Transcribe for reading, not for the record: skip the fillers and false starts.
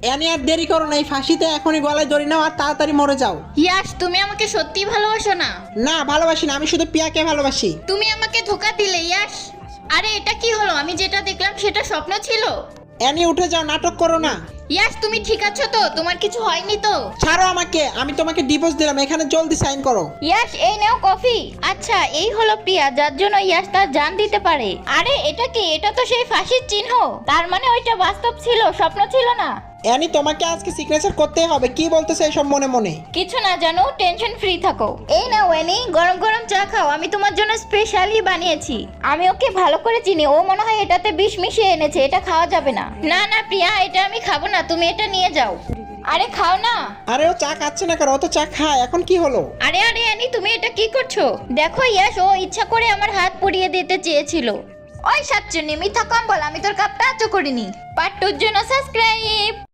এনে আর দেরি করো না, এই ফাঁসিতে এখনই গলায় দড়ি নাও আর তাড়াতাড়ি মরে যাও। ইয়াশ, তুমি আমাকে সত্যি ভালোবাসো না? না ভালোবাসি না, আমি শুধু পিয়াকে ভালোবাসি। তুমি আমাকে ধোকা দিলে ইয়াশ। আরে এটা কি হলো? আমি যেটা দেখলাম সেটা স্বপ্ন ছিল। এনে উঠে যাও, নাটক করো না। ইয়াশ, তুমি ঠিক আছো তো? তোমার কিছু হয়নি তো? ছাড়ো আমাকে, আমি তোমাকে ডিভোর্স দিলাম, এখানে জলদি সাইন করো। ইয়াশ, এই নাও কফি। আচ্ছা, এই হলো প্রিয়া, যার জন্য ইয়াশ তার জান দিতে পারে। আরে এটা কি? এটা তো সেই ফাঁসির চিহ্ন। তার মানে ওইটা বাস্তব ছিল, স্বপ্ন ছিল না। অ্যানি তোমাকে আজকে সিগনেচার করতেই হবে। কি বলতেছে এসব মনে মনে? কিছু না জানো, টেনশন ফ্রি থাকো। এই নাও অ্যানি, গরম গরম চা খাও, আমি তোমার জন্য স্পেশালি বানিয়েছি। আমি ওকে ভালো করে চিনি, ও মনে হয় এটাতে বিষ মিশিয়ে এনেছে, এটা খাওয়া যাবে না। না না প্রিয়া, এটা আমি খাবো না, তুমি এটা নিয়ে যাও। আরে খাও না। আরে ও চা খাচ্ছে না কেন? ও তো চা খায়, এখন কি হলো? আরে আরে অ্যানি, তুমি এটা কি করছো? দেখো ইয়াশ, ও ইচ্ছা করে আমার হাত পুড়িয়ে দিতে চেয়েছিল। ওই সাতচুন্নি, মিথ্যা কম বল, আমি তোর কাপটা আচ্ছ করিনি। পার্ট 2 এর জন্য সাবস্ক্রাইব।